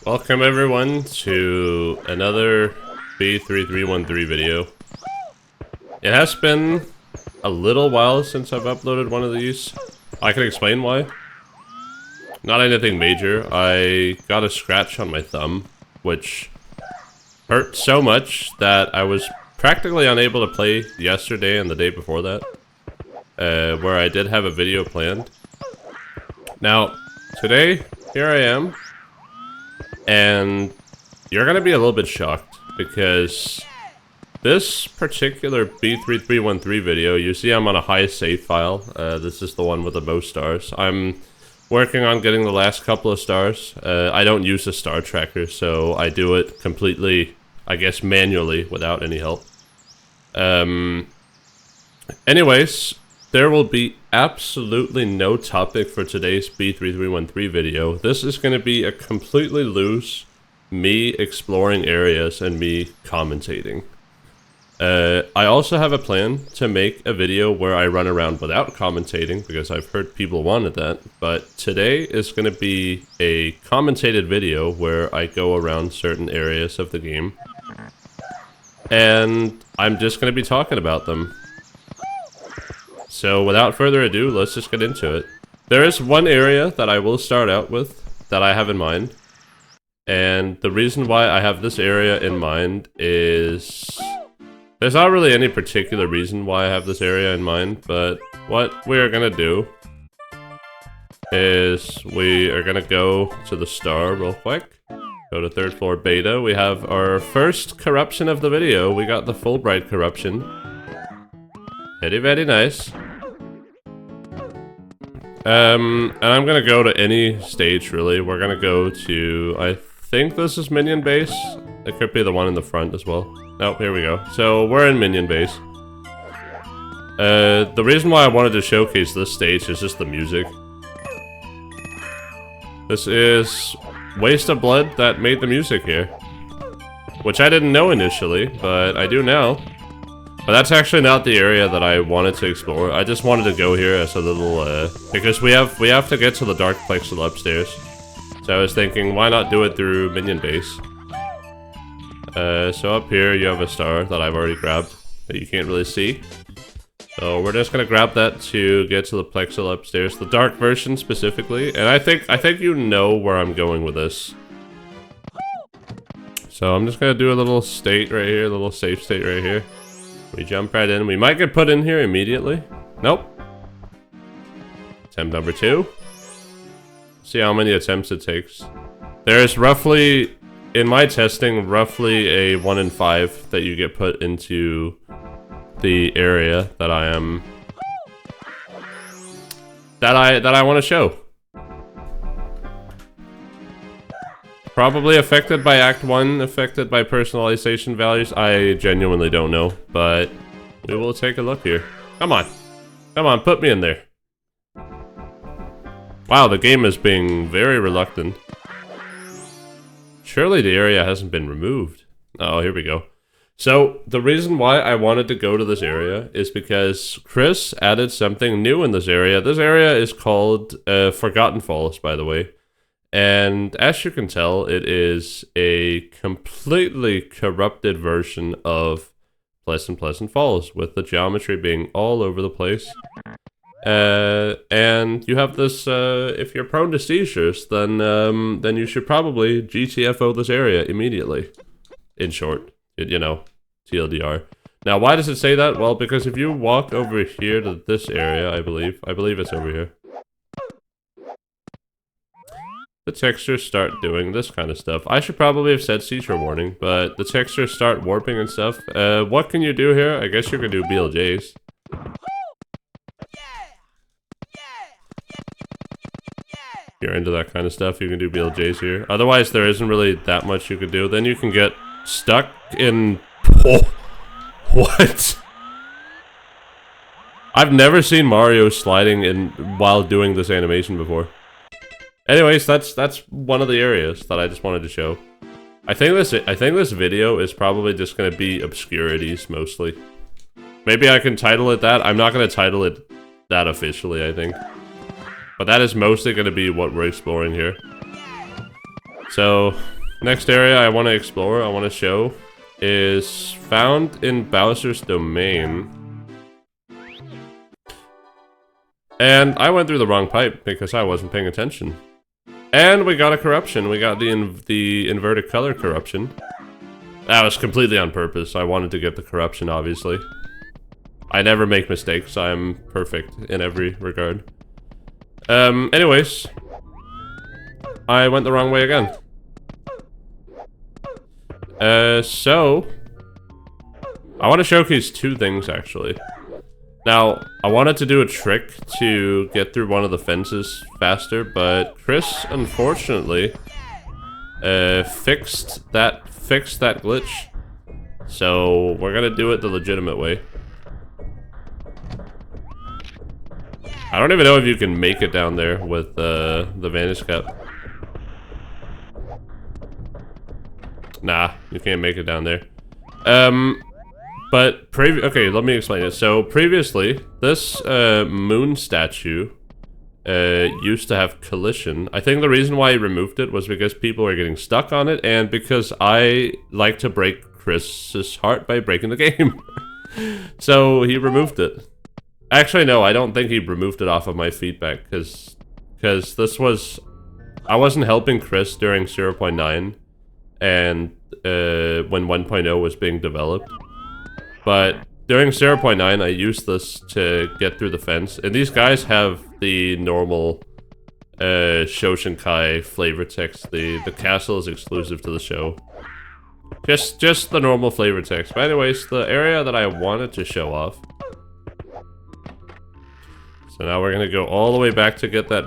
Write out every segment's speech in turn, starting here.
Welcome everyone to another B3313 video. It has been a little while since I've uploaded one of these. I can explain why. Not anything major. I got a scratch on my thumb, which hurt so much that I was practically unable to play yesterday and the day before that, where I did have a video planned. Now, today, here I am. And you're gonna be a little bit shocked because this particular B3313 video, you see I'm on a high save file. This is the one with the most stars. I'm working on getting the last couple of stars. I don't use a star tracker, so I do it completely, I guess, manually without any help. Anyways, there will be absolutely no topic for today's B3313 video. This is going to be a completely loose, me exploring areas and me commentating. I also have a plan to make a video where I run around without commentating, because I've heard people wanted that. But today is going to be a commentated video where I go around certain areas of the game. And I'm just going to be talking about them. So without further ado, let's just get into it. There is one area that I will start out with that I have in mind. And the reason why I have this area in mind is... there's not really any particular reason why I have this area in mind, but what we are going to do is we are going to go to the star real quick. Go to third floor beta. We have our first corruption of the video. We got the Fulbright corruption. Very, very nice. And I'm gonna go to any stage, really. We're gonna go to, I think this is Minion base. It could be the one in the front as well. Nope, here we go. So, we're in Minion base. The reason why I wanted to showcase this stage is just the music. This is Waste of Blood that made the music here. Which I didn't know initially, but I do now. But that's actually not the area that I wanted to explore. I just wanted to go here as a little, because we have to get to the dark plexus upstairs. So I was thinking, why not do it through Minion base? So up here you have a star that I've already grabbed that you can't really see. So we're just gonna grab that to get to the plexus upstairs, the dark version specifically. And I think you know where I'm going with this. So I'm just gonna do a little state right here, a little safe state right here. We jump right in. We might get put in here immediately. Nope. Attempt number 2. See how many attempts it takes. There's roughly, in my testing, roughly a 1 in 5 that you get put into the area that I am... that I want to show. Probably affected by Act 1, affected by personalization values. I genuinely don't know, but we will take a look here. Come on. Come on, put me in there. Wow, the game is being very reluctant. Surely the area hasn't been removed. Oh, here we go. So, the reason why I wanted to go to this area is because Chris added something new in this area. This area is called Forgotten Falls, by the way. And as you can tell, it is a completely corrupted version of Pleasant Falls, with the geometry being all over the place. And you have this, if you're prone to seizures, then you should probably GTFO this area immediately. In short, you know, TLDR. Now, why does it say that? Well, because if you walk over here to this area, I believe it's over here. The textures start doing this kind of stuff. I should probably have said seizure warning, but the textures start warping and stuff. What can you do here? I guess you can do BLJs. If you're into that kind of stuff, you can do BLJs here. Otherwise, there isn't really that much you can do. Then you can get stuck in... Oh, what? I've never seen Mario sliding in while doing this animation before. Anyways, that's one of the areas that I just wanted to show. I think this video is probably just going to be obscurities mostly. Maybe I can title it that. I'm not going to title it that officially, I think. But that is mostly going to be what we're exploring here. So, next area I want to explore, I want to show, is found in Bowser's domain. And I went through the wrong pipe because I wasn't paying attention. And we got a corruption. We got the inverted color corruption. That was completely on purpose. I wanted to get the corruption, obviously. I never make mistakes. I'm perfect in every regard. Anyways. I went the wrong way again. So I want to showcase two things, actually. Now, I wanted to do a trick to get through one of the fences faster, but Chris, unfortunately, fixed that glitch. So we're gonna do it the legitimate way. I don't even know if you can make it down there with the vanish cap. Nah, you can't make it down there. But okay, let me explain it. So previously, this moon statue used to have collision. I think the reason why he removed it was because people were getting stuck on it, and because I like to break Chris's heart by breaking the game. So he removed it. Actually, no, I don't think he removed it off of my feedback, because this was... I wasn't helping Chris during 0.9, and when 1.0 was being developed. But during 0.9, I used this to get through the fence, and these guys have the normal Shoshinkai flavor text. The castle is exclusive to the show. Just the normal flavor text. But anyways, the area that I wanted to show off. So now we're gonna go all the way back to get that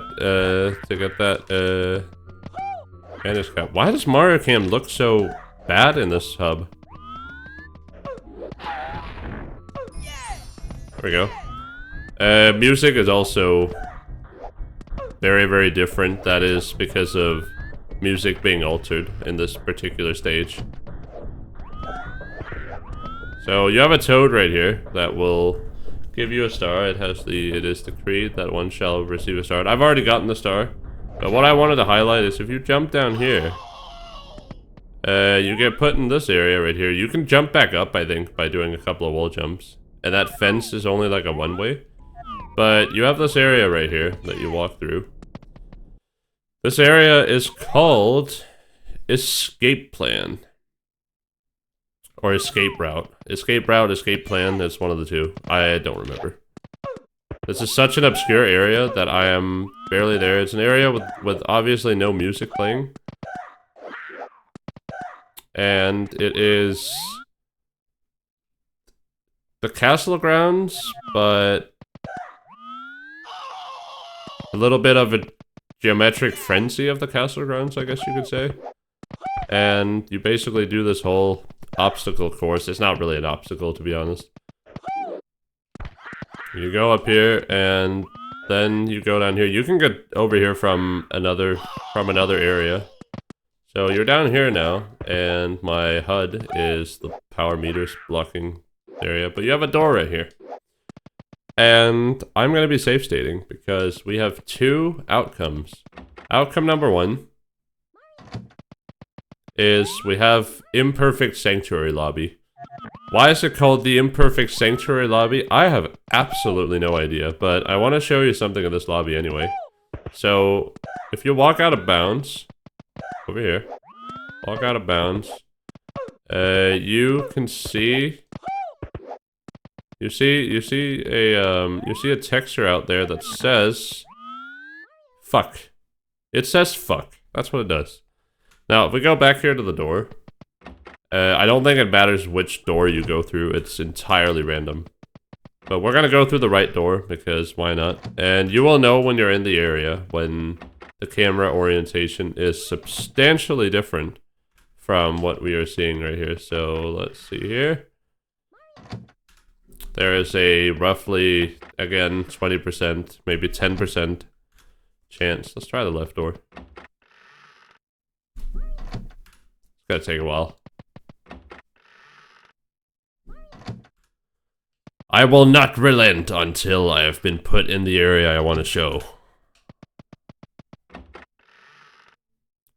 vanish cap. Why does Mario Cam look so bad in this hub? There we go. Music is also very, very different. That is because of music being altered in this particular stage. So you have a toad right here that will give you a star. It is decreed that one shall receive a star. I've already gotten the star. But what I wanted to highlight is if you jump down here, you get put in this area right here. You can jump back up, I think, by doing a couple of wall jumps. And that fence is only like a one-way. But you have this area right here that you walk through. This area is called Escape Plan. Or Escape Route. Escape Route, Escape Plan, it's one of the two. I don't remember. This is such an obscure area that I am barely there. It's an area with obviously no music playing. And it is the castle grounds, but a little bit of a geometric frenzy of the castle grounds, I guess you could say. And you basically do this whole obstacle course. It's not really an obstacle, to be honest. You go up here, and then you go down here. You can get over here from another area. So you're down here now, and my HUD is the power meters blocking area. But you have a door right here. And I'm going to be safe stating, because we have two outcomes. Outcome number one is we have Imperfect Sanctuary Lobby. Why is it called the Imperfect Sanctuary Lobby? I have absolutely no idea, but I want to show you something in this lobby anyway. So, if you walk out of bounds, over here, walk out of bounds, you can see, you see a texture out there that says, fuck. It says fuck. That's what it does. Now, if we go back here to the door, I don't think it matters which door you go through. It's entirely random. But we're gonna go through the right door, because why not? And you will know when you're in the area, when the camera orientation is substantially different from what we are seeing right here. So, let's see here. There is a roughly, again, 20%, maybe 10% chance. Let's try the left door. It's gonna take a while. I will not relent until I have been put in the area I want to show.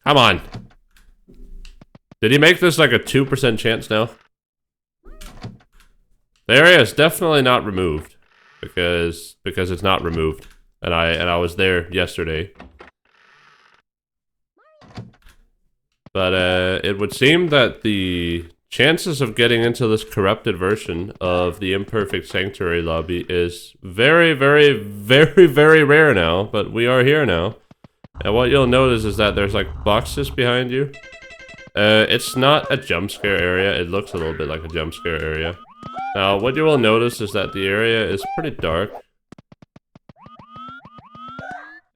Come on. Did he make this like a 2% chance now? The area is definitely not removed because it's not removed, and I was there yesterday. But it would seem that the chances of getting into this corrupted version of the imperfect sanctuary lobby is very, very, very, very rare now. But we are here now, and what you'll notice is that there's like boxes behind you. It's not a jump scare area. It looks a little bit like a jump scare area. Now, what you will notice is that the area is pretty dark.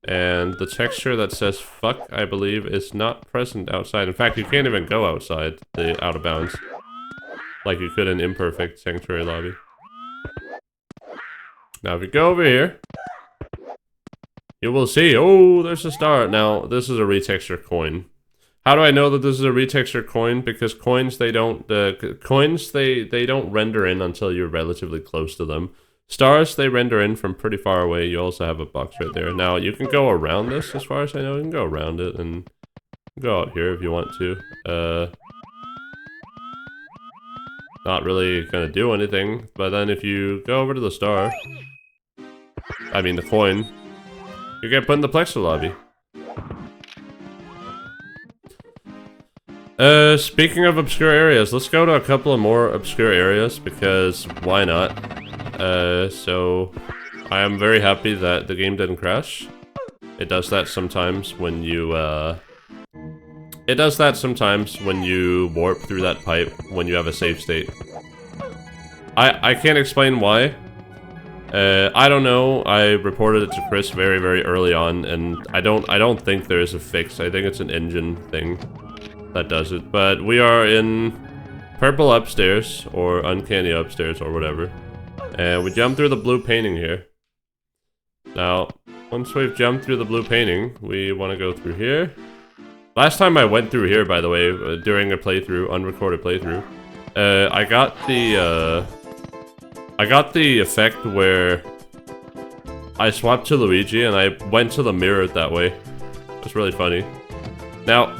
And the texture that says fuck, I believe, is not present outside. In fact, you can't even go outside the out of bounds. Like you could in imperfect sanctuary lobby. Now, if you go over here, you will see, oh, there's a star. Now, this is a retexture coin. How do I know that this is a retexture coin? Because coins, they don't render in until you're relatively close to them. Stars, they render in from pretty far away. You also have a box right there. Now, you can go around this, as far as I know. You can go around it and go out here if you want to. Not really gonna do anything, but then if you go over to the star, I mean the coin, you get put in the plexus lobby. Speaking of obscure areas, let's go to a couple of more obscure areas, because why not? So I am very happy that the game didn't crash. It does that sometimes when you, warp through that pipe when you have a save state. I can't explain why. I don't know. I reported it to Chris very, very early on, and I don't think there is a fix. I think it's an engine thing that does it. But we are in purple upstairs, or uncanny upstairs, or whatever. And we jump through the blue painting here. Now, once we've jumped through the blue painting, we want to go through here. Last time I went through here, by the way, during a playthrough, unrecorded playthrough, I got the effect where I swapped to Luigi and I went to the mirror that way. It's really funny. Now,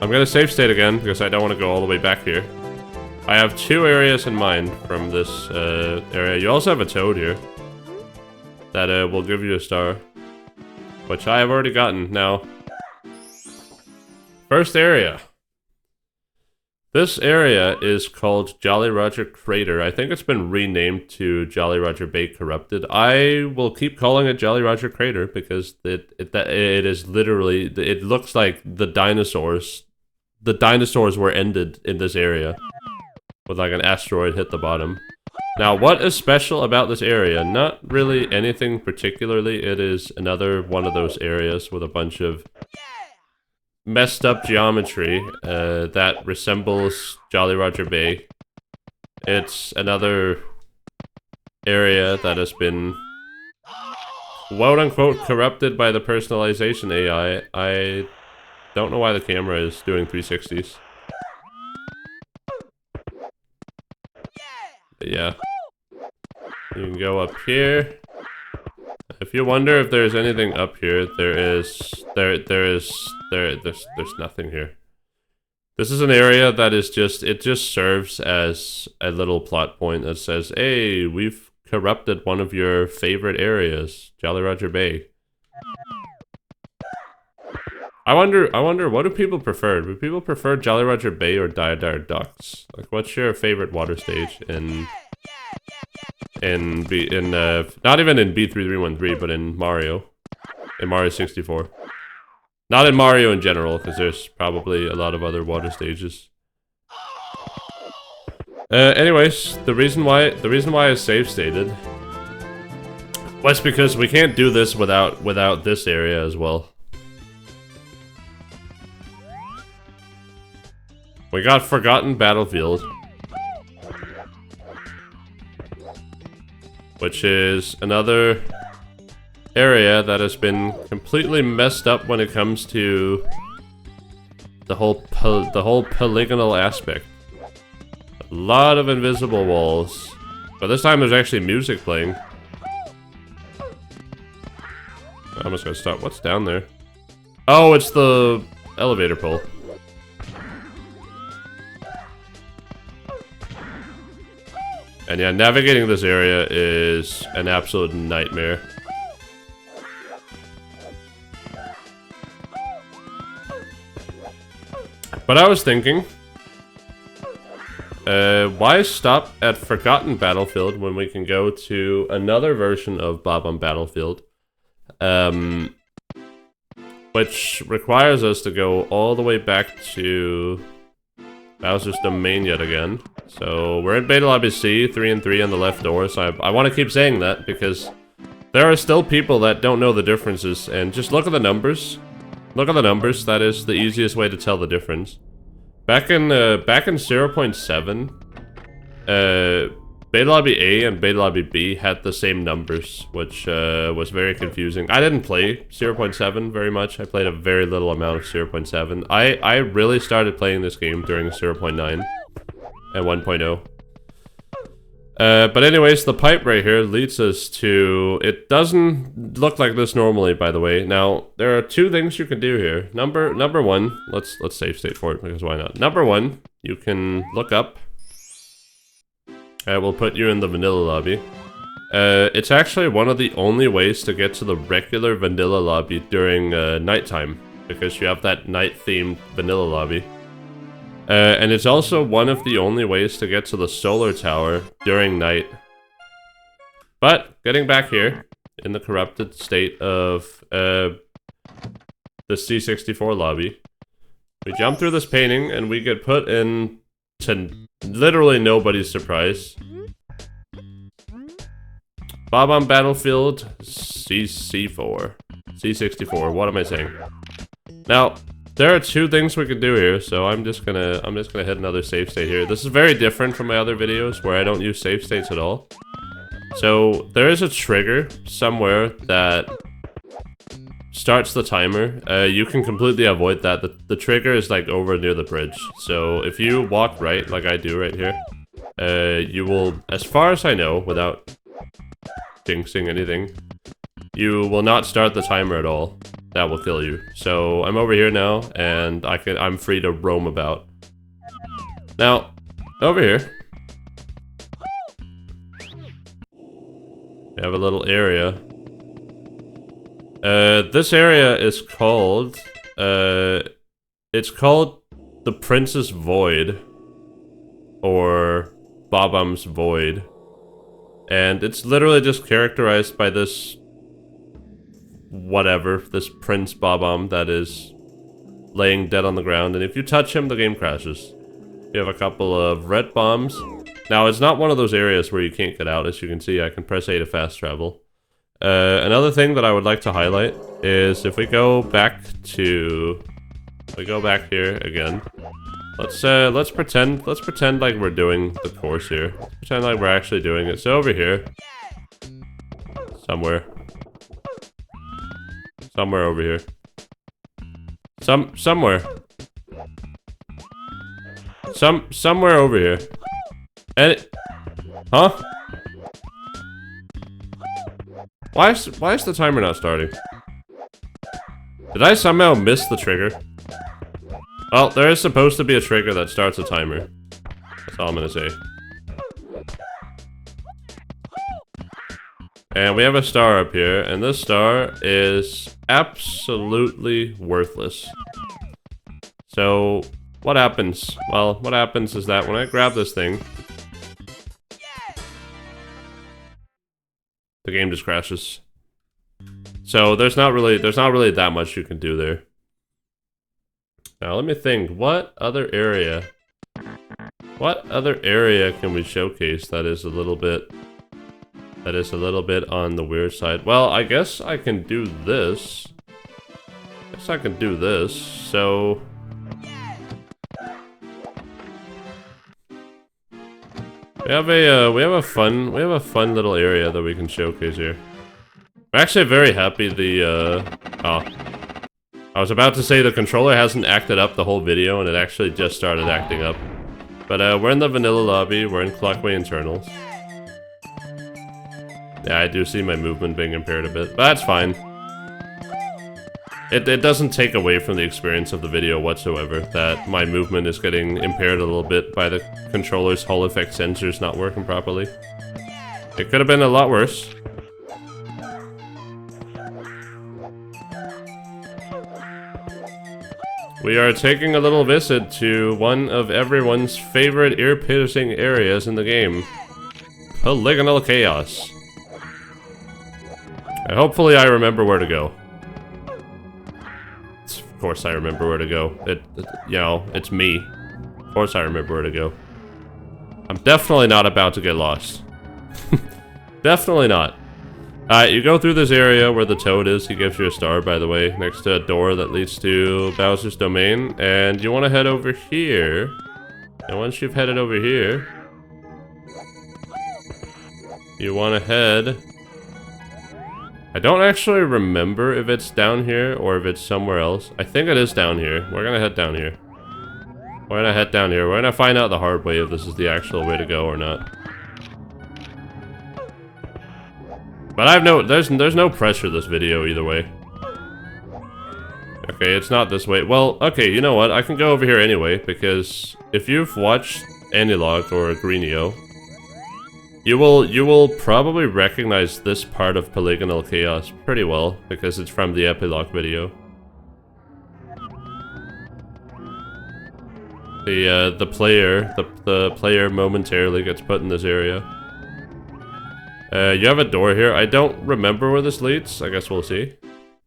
I'm gonna save state again because I don't want to go all the way back here. I have two areas in mind from this area. You also have a toad here that will give you a star, which I have already gotten. Now, first area. This area is called Jolly Roger Crater. I think it's been renamed to Jolly Roger Bay Corrupted. I will keep calling it Jolly Roger Crater because it is literally, it looks like the dinosaurs were ended in this area with like an asteroid hit the bottom. Now, what is special about this area? Not really anything particularly. It is another one of those areas with a bunch of messed up geometry that resembles Jolly Roger Bay. It's another area that has been quote-unquote corrupted by the personalization AI. I don't know why the camera is doing 360s. But yeah. You can go up here. If you wonder if there's anything up here, there's nothing here. This is an area that is it just serves as a little plot point that says, hey, we've corrupted one of your favorite areas, Jolly Roger Bay. I wonder, what do people prefer? Do people prefer Jolly Roger Bay or Dire Ducks? Like, what's your favorite water stage not even in B3313, but in Mario 64. Not in Mario in general, because there's probably a lot of other water stages. Anyways, the reason why I save stated was because we can't do this without this area as well. We got Forgotten Battlefield, which is another area that has been completely messed up when it comes to the whole polygonal aspect. A lot of invisible walls, but this time there's actually music playing. I'm just gonna stop. What's down there? Oh, it's the elevator pole. And yeah, navigating this area is an absolute nightmare. But I was thinking, why stop at Forgotten Battlefield when we can go to another version of Bob-omb Battlefield, which requires us to go all the way back to Bowser's Domain yet again. So we're in Beta Lobby C, 3 and 3 on the left door, so I want to keep saying that because there are still people that don't know the differences, and just look at the numbers. Look at the numbers, that is the easiest way to tell the difference. Back in 0.7, Beta Lobby A and Beta Lobby B had the same numbers, which was very confusing. I didn't play 0.7 very much. I played a very little amount of 0.7. I really started playing this game during 0.9 and 1.0. But anyways, the pipe right here leads us to... It doesn't look like this normally, by the way. Now, there are two things you can do here. Number one, let's save state for it, because why not? Number one, you can look up. We'll put you in the vanilla lobby. It's actually one of the only ways to get to the regular vanilla lobby during nighttime, because you have that night-themed vanilla lobby. And it's also one of the only ways to get to the solar tower during night. But, getting back here, in the corrupted state of the C64 lobby, we jump through this painting and we get put in to literally nobody's surprise. Bob-omb Battlefield C64. C64, what am I saying? Now, there are two things we can do here, so I'm just gonna hit another save state here. This is very different from my other videos where I don't use save states at all. So there is a trigger somewhere that starts the timer. You can completely avoid that. The trigger is like over near the bridge. So if you walk right, like I do right here, you will, as far as I know, without jinxing anything, you will not start the timer at all. That will kill you. So I'm over here now, and I'm free to roam about. Now, over here, we have a little area. This area is called, it's called the Prince's Void, or Bob-omb's Void. And it's literally just characterized by this whatever, this Prince Bob-omb that is laying dead on the ground, and if you touch him, the game crashes. You have a couple of red bombs. Now, it's not one of those areas where you can't get out. As you can see, I can press A to fast travel. Another thing that I would like to highlight is if we go back to... We go back here again. Let's pretend like we're doing the course here. Let's pretend like we're actually doing it. So over here, somewhere over here. Somewhere over here. And huh? Why is the timer not starting? Did I somehow miss the trigger? Well, there is supposed to be a trigger that starts a timer. That's all I'm gonna say. And we have a star up here, and this star is absolutely worthless. So, what happens? Well, what happens is that when I grab this thing, the game just crashes. So there's not really that much you can do there. Now let me think, what other area can we showcase that is a little bit on the weird side? Well, I guess I can do this. So we have a fun little area that we can showcase here. I'm actually very happy I was about to say the controller hasn't acted up the whole video, and it actually just started acting up. But we're in the vanilla lobby, we're in Clockway Internals. Yeah, I do see my movement being impaired a bit, but that's fine. It doesn't take away from the experience of the video whatsoever that my movement is getting impaired a little bit by the controller's Hall effect sensors not working properly. It could have been a lot worse. We are taking a little visit to one of everyone's favorite ear-piercing areas in the game. Polygonal chaos. And hopefully I remember where to go. Of course I remember where to go. You know, it's me. Of course I remember where to go. I'm definitely not about to get lost. Definitely not. You go through this area where the toad is. He gives you a star, by the way, next to a door that leads to Bowser's domain. And you want to head over here. And once you've headed over here, you want to head... I don't actually remember if it's down here or if it's somewhere else. I think it is down here. We're gonna head down here. We're gonna head down here. We're gonna find out the hard way if this is the actual way to go or not. But I have there's no pressure this video either way. Okay, it's not this way. Well, okay, you know what? I can go over here anyway, because if you've watched Anilog or Greenio, you will probably recognize this part of Polygonal Chaos pretty well, because it's from the epilogue video. The player momentarily gets put in this area. You have a door here. I don't remember where this leads. I guess we'll see.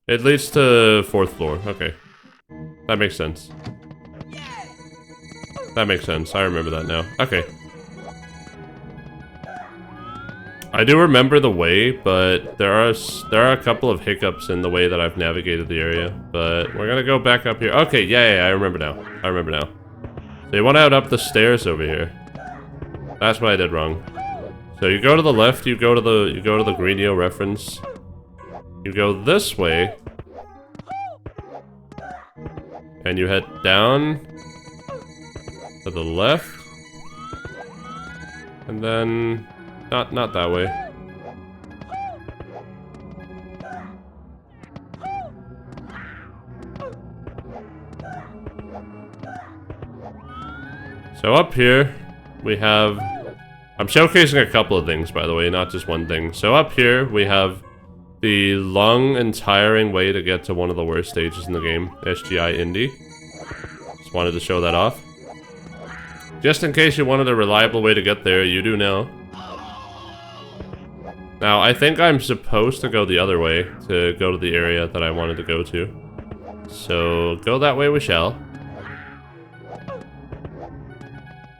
It leads to 4th floor. Okay. That makes sense. That makes sense. I remember that now. Okay. I do remember the way, but there are a couple of hiccups in the way that I've navigated the area. But we're gonna go back up here. Okay, yeah, I remember now. I remember now. So you want to head up the stairs over here. That's what I did wrong. So you go to the left. You go to the Greenio reference. You go this way, and you head down to the left, and then. Not that way. So up here, we have... I'm showcasing a couple of things, by the way, not just one thing. So up here, we have the long and tiring way to get to one of the worst stages in the game, SGI Indy. Just wanted to show that off. Just in case you wanted a reliable way to get there, you do now. Now, I think I'm supposed to go the other way to go to the area that I wanted to go to. So, go that way we shall.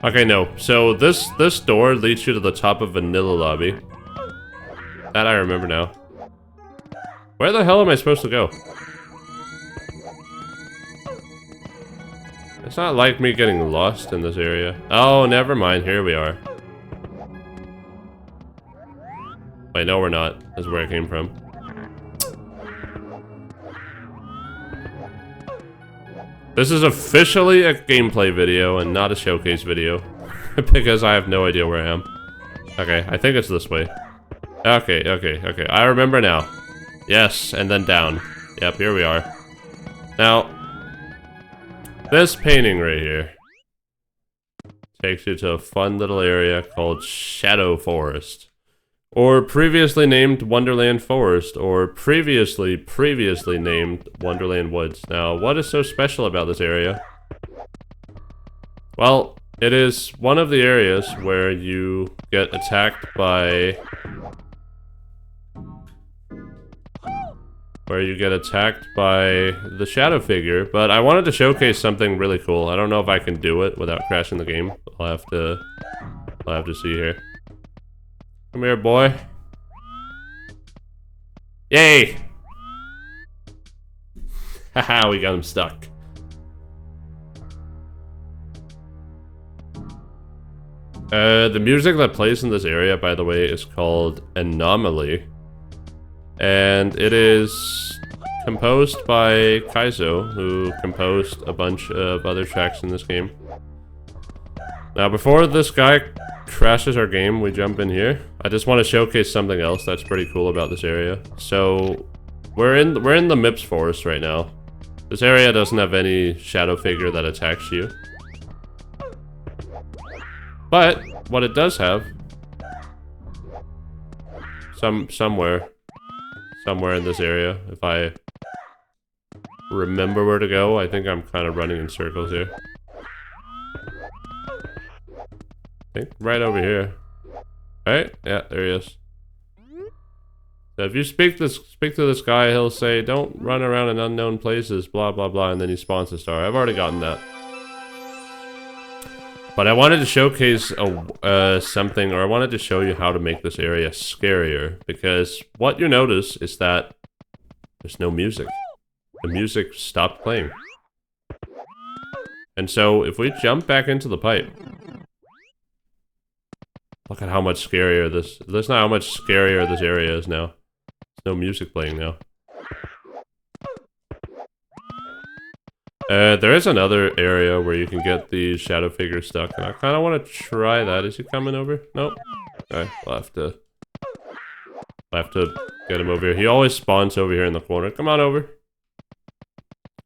Okay, no. So, this door leads you to the top of Vanilla Lobby. That I remember now. Where the hell am I supposed to go? It's not like me getting lost in this area. Oh, never mind. Here we are. Wait, no, we're not. That's where I came from. This is officially a gameplay video and not a showcase video. Because I have no idea where I am. Okay, I think it's this way. Okay. I remember now. Yes, and then down. Yep, here we are. Now, this painting right here takes you to a fun little area called Shadow Forest. Or previously named Wonderland Forest, or previously named Wonderland Woods. Now, what is so special about this area? Well, it is one of the areas where you get attacked by... the shadow figure, but I wanted to showcase something really cool. I don't know if I can do it without crashing the game. I'll have to see here. Come here, boy. Yay! Haha, we got him stuck. The music that plays in this area, by the way, is called Anomaly. And it is composed by Kaizo, who composed a bunch of other tracks in this game. Now, before this guy crashes our game, we jump in here. I just want to showcase something else that's pretty cool about this area. So, we're in the Mips forest right now. This area doesn't have any shadow figure that attacks you. But what it does have, somewhere in this area, if I remember where to go. I think I'm kind of running in circles here. I think right over here. Right? Yeah, there he is. So if you speak to this guy, he'll say, "Don't run around in unknown places, blah blah blah," and then he spawns a star. I've already gotten that. But I wanted to showcase something, or I wanted to show you how to make this area scarier, because what you notice is that there's no music. The music stopped playing. And so, if we jump back into the pipe, look at how much scarier this... Listen to how much scarier this area is now. There's no music playing now. There is another area where you can get the shadow figure stuck, and I kind of want to try that. Is he coming over? Nope. Okay, we'll have to get him over here. He always spawns over here in the corner. Come on over.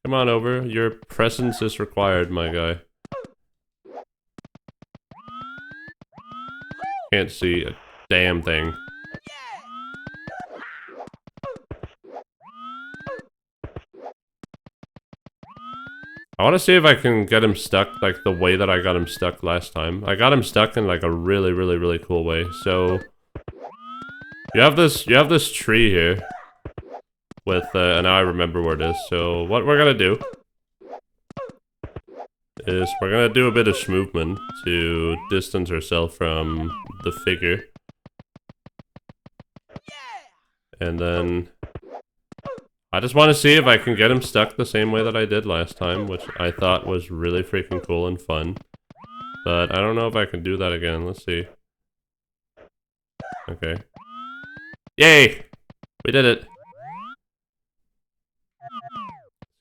Come on over. Your presence is required, my guy. Can't see a damn thing. I want to see if I can get him stuck like the way that I got him stuck last time. I got him stuck in like a really cool way. So you have this tree here with and I remember where it is. So what we're gonna do is we're gonna do a bit of schmovement to distance ourselves from the figure, and then I just want to see if I can get him stuck the same way that I did last time, which I thought was really freaking cool and fun. But I don't know if I can do that again. Let's see. Okay. Yay! We did it!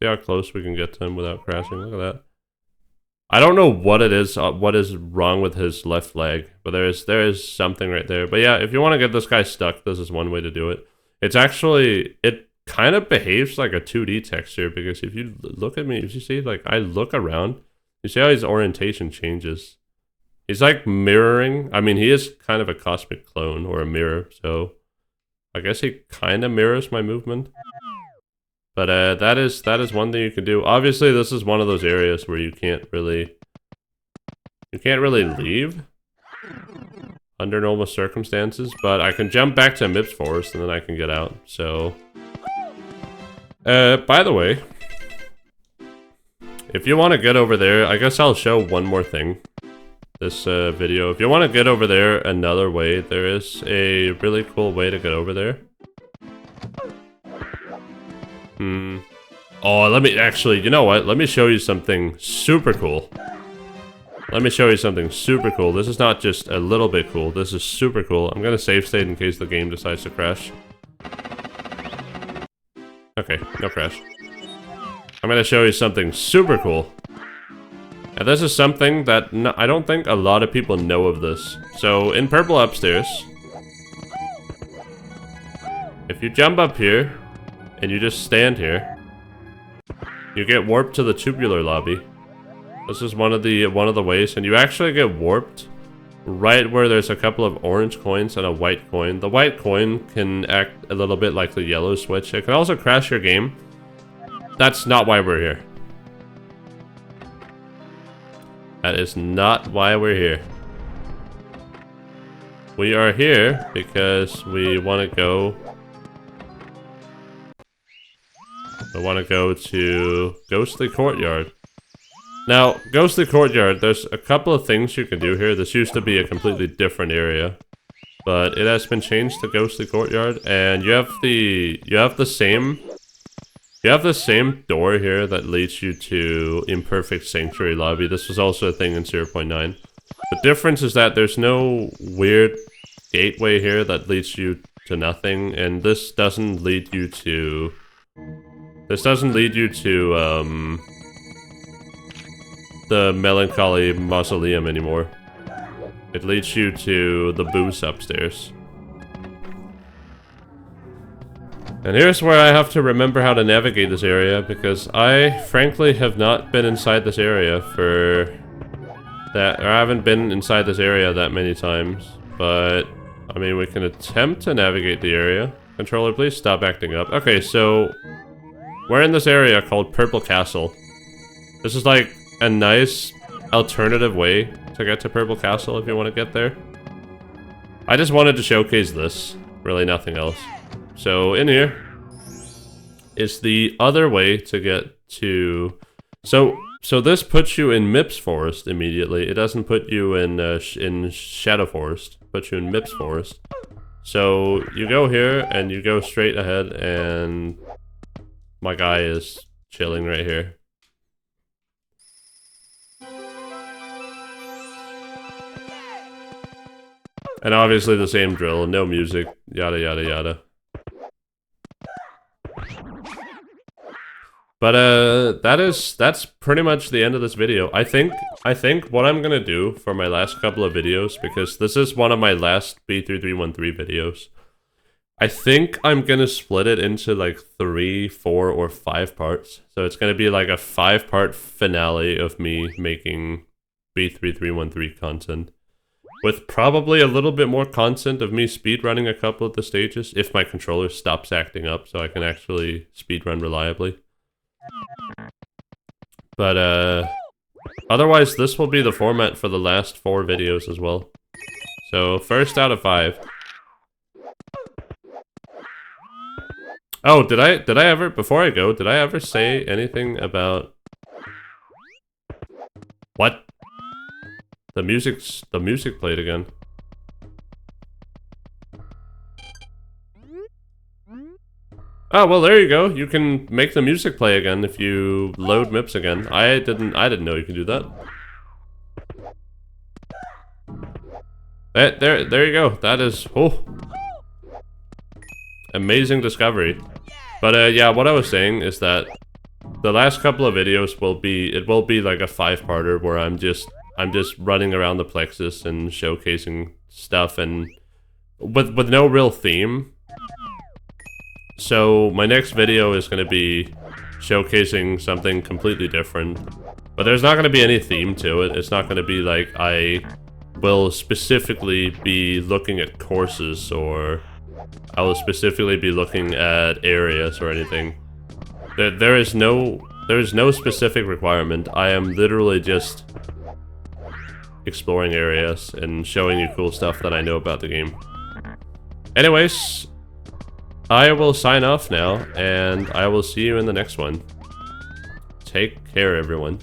See how close we can get to him without crashing. Look at that. I don't know what it is, what is wrong with his left leg, but there is something right there. But yeah, if you want to get this guy stuck, this is one way to do it. It's actually... it kind of behaves like a 2D texture, because if you look at me, if you see, like, I look around, you see how his orientation changes. He's like mirroring. I mean, he is kind of a cosmic clone or a mirror, so I guess he kind of mirrors my movement. But that is one thing you can do. Obviously, this is one of those areas where you can't really leave under normal circumstances, but I can jump back to Mips Forest and then I can get out. So by the way, if you want to get over there, I guess I'll show one more thing this video. If you want to get over there another way, there is a really cool way to get over there. Oh, let me actually, you know what? Let me show you something super cool. Let me show you something super cool. This is not just a little bit cool. This is super cool. I'm gonna save state in case the game decides to crash. Okay, no crash. I'm gonna show you something super cool. And this is something that I don't think a lot of people know of this. So, in purple upstairs, if you jump up here, and you just stand here, you get warped to the Tubular lobby. This is one of the ways, and you actually get warped right where there's a couple of orange coins and a white coin. The white coin can act a little bit like the yellow switch. It can also crash your game. That's not why we're here. That is not why we're here. We are here because we want to go... I want to go to Ghostly Courtyard. Now, Ghostly Courtyard, there's a couple of things you can do here. This used to be a completely different area, but it has been changed to Ghostly Courtyard, and you have the same door here that leads you to Imperfect Sanctuary Lobby. This was also a thing in 0.9. The difference is that there's no weird gateway here that leads you to nothing, and this doesn't lead you to... the Melancholy Mausoleum anymore. It leads you to the booze upstairs. And here's where I have to remember how to navigate this area, because I, frankly, have not been inside this area for that, or I haven't been inside this area that many times, but, I mean, we can attempt to navigate the area. Controller, please stop acting up. Okay, so, we're in this area called Purple Castle. This is like a nice alternative way to get to Purple Castle if you want to get there. I just wanted to showcase this, really nothing else. So in here is the other way to get to... So this puts you in Mips Forest immediately. It doesn't put you in Shadow Forest. It puts you in Mips Forest. So you go here and you go straight ahead, and my guy is chilling right here. And obviously the same drill, no music, yada yada yada. But that's pretty much the end of this video. I think what I'm gonna do for my last couple of videos, because this is one of my last B3313 videos, I think I'm gonna split it into like 3, 4, or 5 parts. So it's gonna be like a 5-part finale of me making B3313 content, with probably a little bit more content of me speedrunning a couple of the stages if my controller stops acting up, so I can actually speedrun reliably. But otherwise this will be the format for the last 4 videos as well. So first out of 5. Oh, did I ever, before I go, did I ever say anything about... What? The music played again. Oh, well, there you go. You can make the music play again if you load Mips again. I didn't know you could do that. There you go. That is, oh, amazing discovery. But yeah, what I was saying is that the last couple of videos will be like a 5-parter where I'm just running around the plexus and showcasing stuff, and with no real theme. So my next video is going to be showcasing something completely different, but there's not going to be any theme to it. It's not going to be like I will specifically be looking at courses, or I will specifically be looking at areas or anything. There is no specific requirement. I am literally just exploring areas and showing you cool stuff that I know about the game. Anyways, I will sign off now, and I will see you in the next one. Take care, everyone.